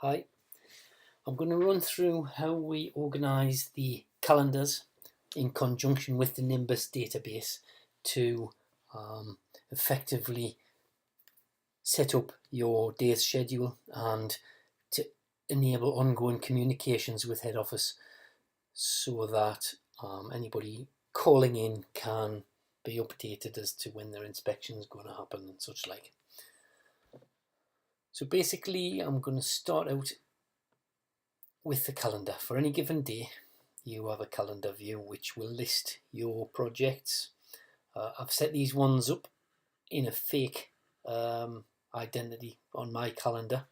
Hi, I'm going to run through how we organise the calendars in conjunction with the Nimbus database to effectively set up your day's schedule and to enable ongoing communications with head office so that anybody calling in can be updated as to when their inspection is going to happen and such like. So basically I'm going to start out with the calendar. For any given day you have a calendar view which will list your projects. I've set these ones up in a fake identity on my calendar.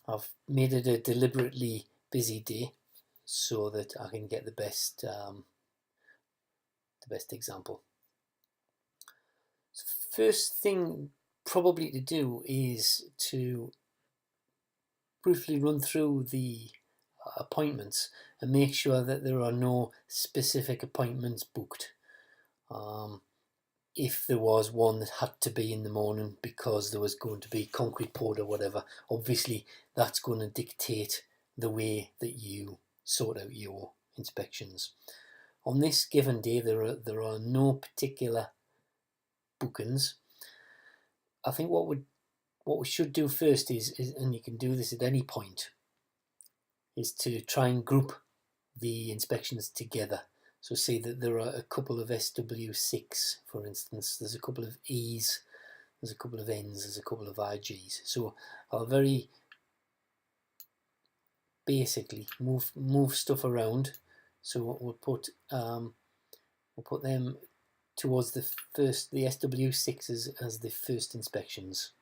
I've made it a deliberately busy day so that I can get the best example. So first thing probably to do is to briefly run through the appointments and make sure that there are no specific appointments booked. If there was one that had to be in the morning because there was going to be concrete poured or whatever, obviously that's going to dictate the way that you sort out your inspections. On this given day there are no particular bookings. I think what we should do first is, and you can do this at any point, is to try and group the inspections together. So say that there are a couple of SW6, for instance, there's a couple of E's, there's a couple of N's, there's a couple of IG's. So I'll very basically move stuff around. So we'll put them towards the SW6s as the first inspections.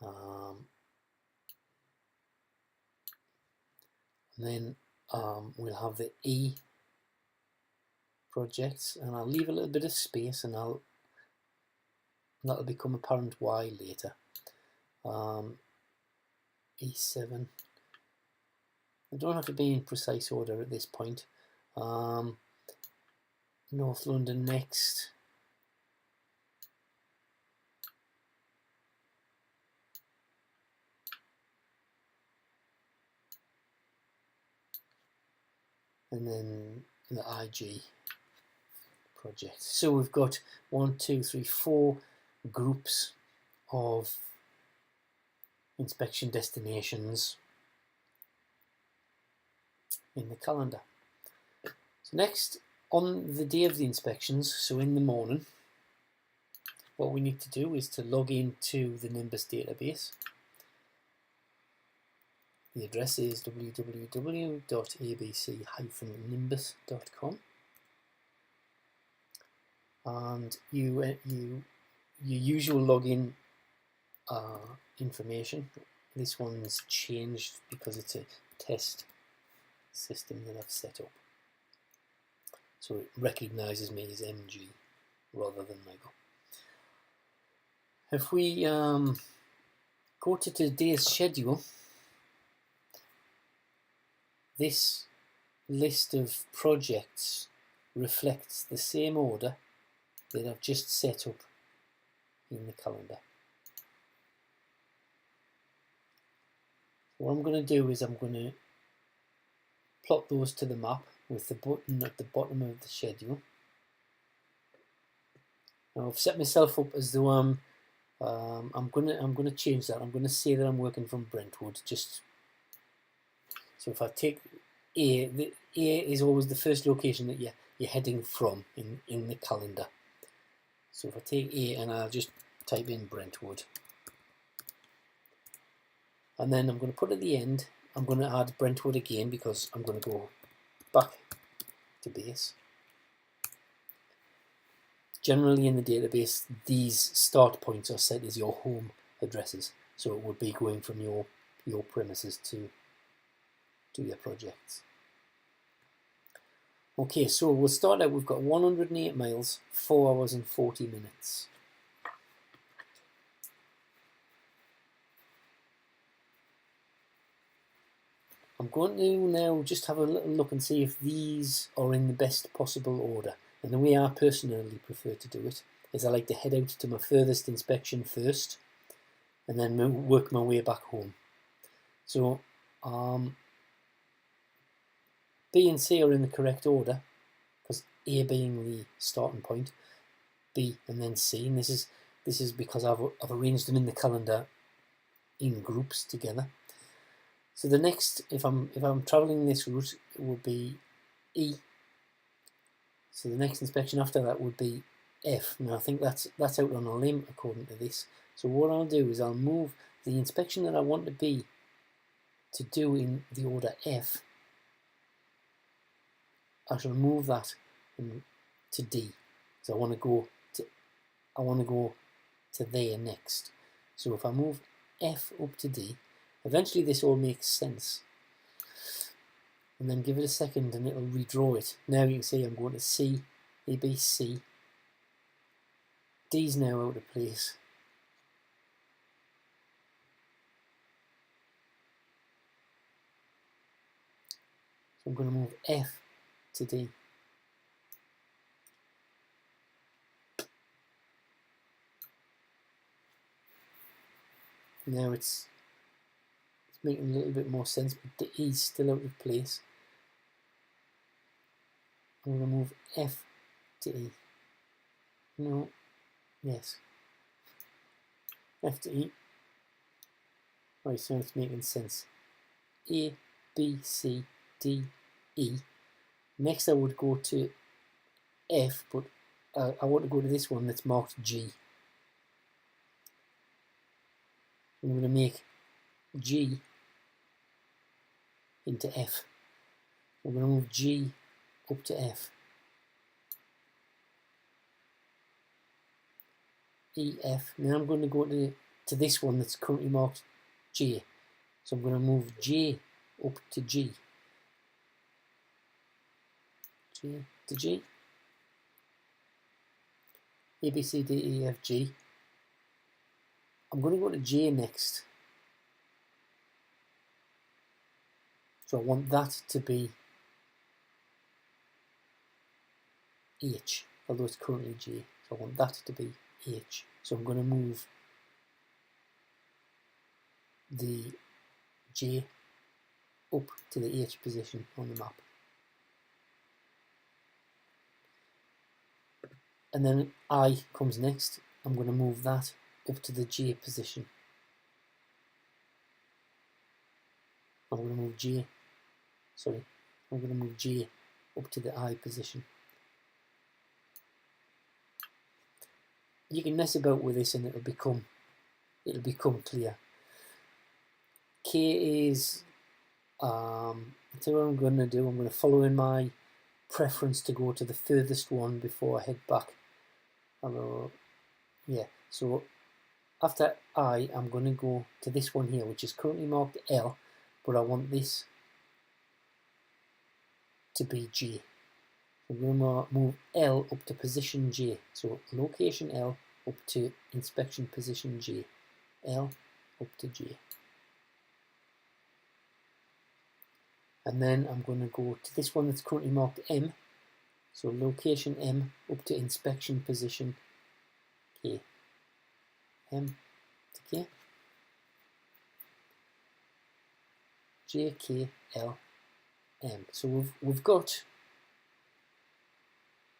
And then we'll have the E projects, and I'll leave a little bit of space, and that'll become apparent why later. E7. They don't have to be in precise order at this point. North London next. And then the IG project. So we've got 1, 2, 3, 4 groups of inspection destinations in the calendar. So next, on the day of the inspections, so in the morning, what we need to do is to log into the Nimbus database. The address is www.abc-nimbus.com, and your usual login information. This one's changed because it's a test system that I've set up, so it recognises me as MG rather than Lego. If we go to today's schedule, this list of projects reflects the same order that I've just set up in the calendar. What I'm going to do is I'm going to plot those to the map with the button at the bottom of the schedule. Now I've set myself up as though I'm going to change that. I'm going to say that I'm working from Brentwood. So if I take A, the A is always the first location that you're heading from in the calendar. So if I take A and I'll just type in Brentwood. And then I'm going to put at the end, I'm going to add Brentwood again because I'm going to go back to base. Generally in the database, these start points are set as your home addresses. So it would be going from your premises to your projects. Okay, so we'll start out, we've got 108 miles, 4 hours and 40 minutes. I'm going to now just have a little look and see if these are in the best possible order. And the way I personally prefer to do it is I like to head out to my furthest inspection first, and then work my way back home. So B and C are in the correct order, because A being the starting point, B and then C, and this is because I've arranged them in the calendar in groups together. So the next, if I'm traveling this route, it would be E. So the next inspection after that would be F. Now I think that's out on a limb according to this. So what I'll do is I'll move the inspection that I want to do in the order F. I shall move that to D. So I want to go to there next. So if I move F up to D, eventually this all makes sense. And then give it a second and it'll redraw it. Now you can see I'm going to C, A, B, C. D's now out of place. So I'm going to move F to D. Now it's making a little bit more sense, but the E's still out of place. I'm going to move F to E. No, yes. F to E. Right, so it's making sense. A, B, C, D, E. Next I would go to F, but I want to go to this one that's marked G. I'm going to make G into F. I'm going to move G up to F. E, F. Now I'm going to go to this one that's currently marked J. So I'm going to move J up to G. J to G. A, B, C, D, E, F, G. I'm going to go to J next. So I want that to be H, although it's currently J. So I want that to be H. So I'm going to move the J up to the H position on the map. And then I comes next. I'm going to move that up to the J position. I'm going to move J up to the I position. You can mess about with this and it'll become clear. K is that's what I'm going to do. I'm going to follow in my preference to go to the furthest one before I head back. So after I, I'm going to go to this one here, which is currently marked L, but I want this to be J. I'm going to move L up to position J. So location L up to inspection position J. L up to J. And then I'm going to go to this one that's currently marked M. So location M up to inspection position K. M to K. J, K, L, M. So we've got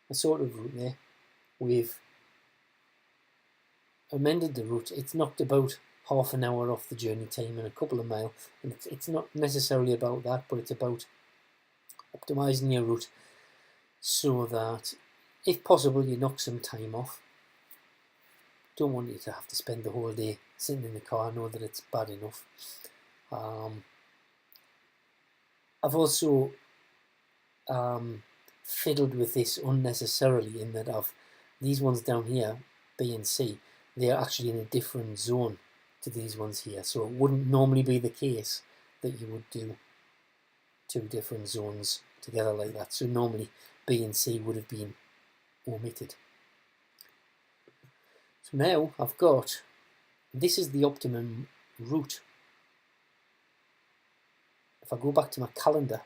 a sort of route there. We've amended the route. It's knocked about half an hour off the journey time and a couple of miles. And it's not necessarily about that, but it's about optimizing your route so that, if possible, you knock some time off. Don't want you to have to spend the whole day sitting in the car. I know that it's bad enough. I've also fiddled with this unnecessarily in that these ones down here, B and C, they're actually in a different zone to these ones here. So it wouldn't normally be the case that you would do two different zones together like that. So normally B and C would have been omitted. So now I've got, this is the optimum route. If I go back to my calendar,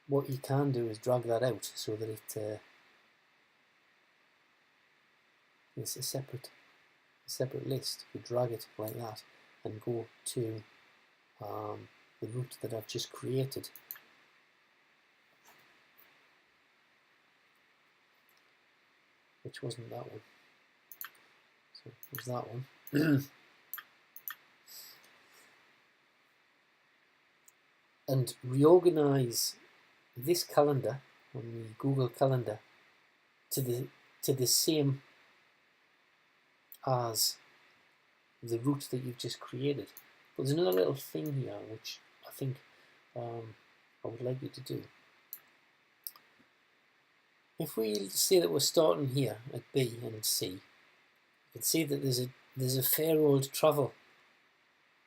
what you can do is drag that out so that it's a separate list. You drag it like that and go to the route that I've just created. Which wasn't that one. So it was that one. And reorganize this calendar on the Google Calendar to the same as the route that you've just created. But there's another little thing here which I think I would like you to do. If we say that we're starting here at B and C, you can see that there's a fair old travel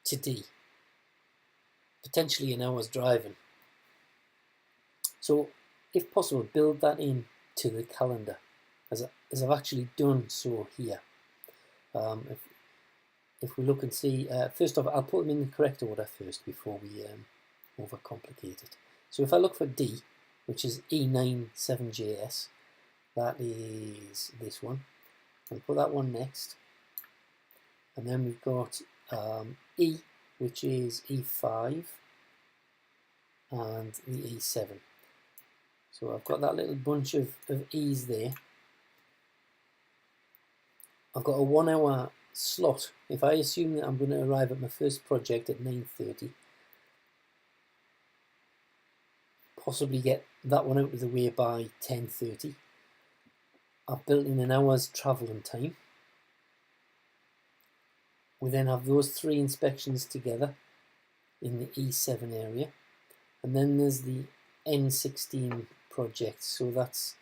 to D, potentially an hour's driving. So, if possible, build that in to the calendar, as I've actually done so here. If we look and see, first off, I'll put them in the correct order first before we overcomplicate it. So if I look for D, which is E97JS, that is this one. I'll put that one next. And then we've got E, which is E5, and the E7. So I've got that little bunch of E's there. I've got a 1 hour slot. If I assume that I'm going to arrive at my first project at 9:30, possibly get that one out of the way by 10:30, I've built in an hour's travelling time. We then have those 3 inspections together in the E7 area, and then there's the N16 project. So that's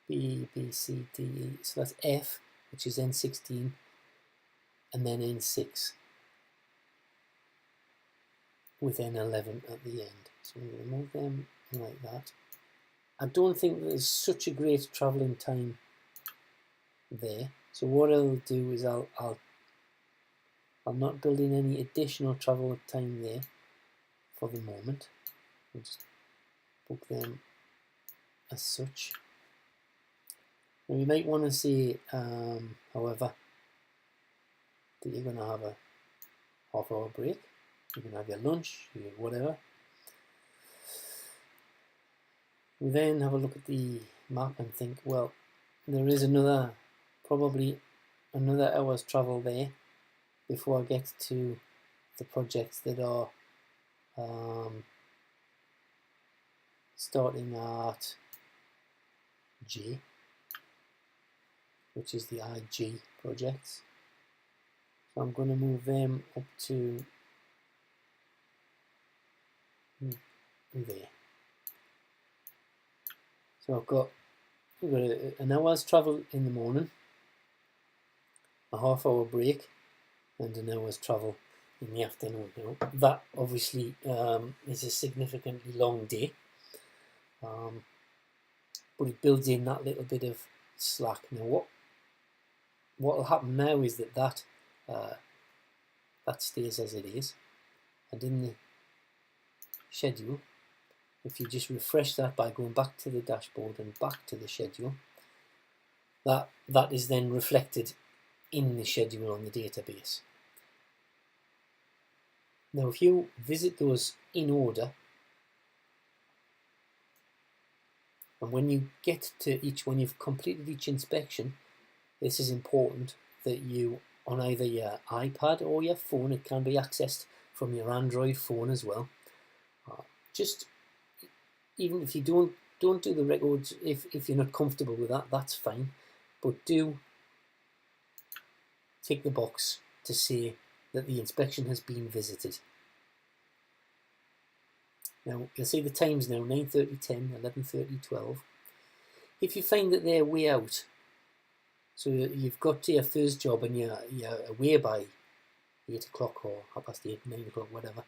B, B, C, D, E. So that's F, which is N16, and then N6 with N11 at the end. So I'm going to move them like that. I don't think there's such a great travelling time there. So what I'll do is I'll not build in any additional travel time there for the moment. I'll just book them as such. Now you might want to say, however, that you're going to have a half-hour break. You can have your lunch, your whatever. We then have a look at the map and think, well, there is probably another hour's travel there before I get to the projects that are starting at J, which is the IG projects. So I'm going to move them up to there. So I've got an hour's travel in the morning, a half-hour break, and an hour's travel in the afternoon. Now, that obviously is a significantly long day, but it builds in that little bit of slack. Now, what will happen now is that stays as it is, and in the schedule, if you just refresh that by going back to the dashboard and back to the schedule, that is then reflected in the schedule on the database. Now if you visit those in order, and when you get to when you've completed each inspection, this is important that you, on either your iPad or your phone, it can be accessed from your Android phone as well. Just even if you don't do the records, if you're not comfortable with that, that's fine. But do tick the box to say that the inspection has been visited. Now you'll see the times now: 9:30, 10, 11:30, 12. If you find that they're way out, so you've got to your first job and you're away by 8 o'clock or 8:30, 9 o'clock, whatever,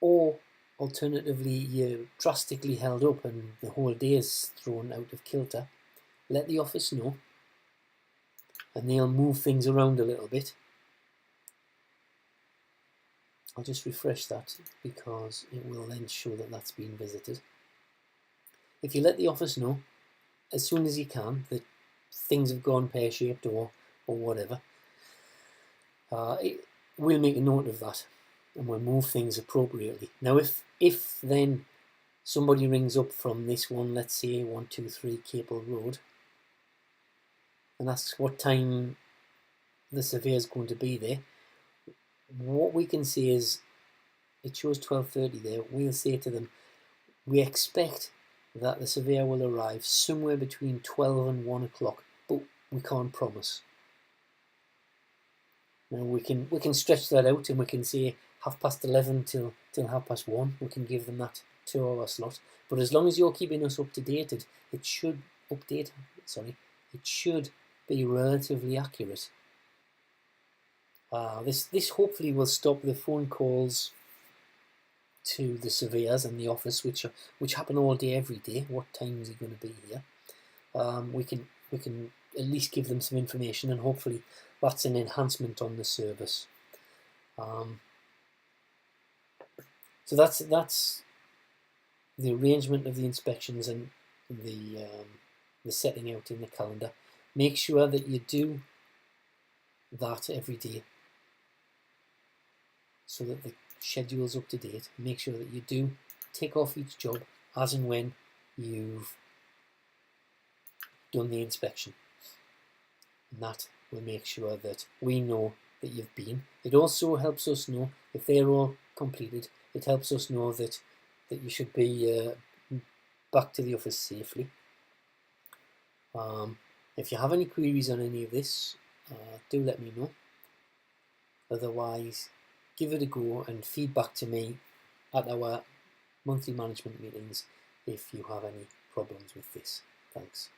or alternatively you're drastically held up and the whole day is thrown out of kilter, let the office know and they'll move things around a little bit. I'll just refresh that because it will then show that that's been visited. If you let the office know as soon as you can that things have gone pear-shaped or whatever, we'll make a note of that and we'll move things appropriately. Now, if then somebody rings up from this one, let's say 123 Capel Road, and asks what time the surveyor is going to be there, what we can say is, it shows 12:30 there, we'll say to them, we expect that the surveyor will arrive somewhere between 12 and 1 o'clock, but we can't promise. Now we can stretch that out and we can say 11:30 till 1:30. We can give them that 2-hour slot. But as long as you're keeping us up to date, it should be relatively accurate. This hopefully will stop the phone calls to the surveyors and the office, which happen all day, every day. What time is he going to be here? We can at least give them some information, and hopefully that's an enhancement on the service. So that's the arrangement of the inspections and the setting out in the calendar. Make sure that you do that every day so that the schedule's up to date. Make sure that you do tick off each job as and when you've done the inspection. And that will make sure that we know that you've been. It also helps us know if they're all completed. It helps us know that you should be back to the office safely. If you have any queries on any of this, do let me know. Otherwise, give it a go and feedback to me at our monthly management meetings if you have any problems with this. Thanks.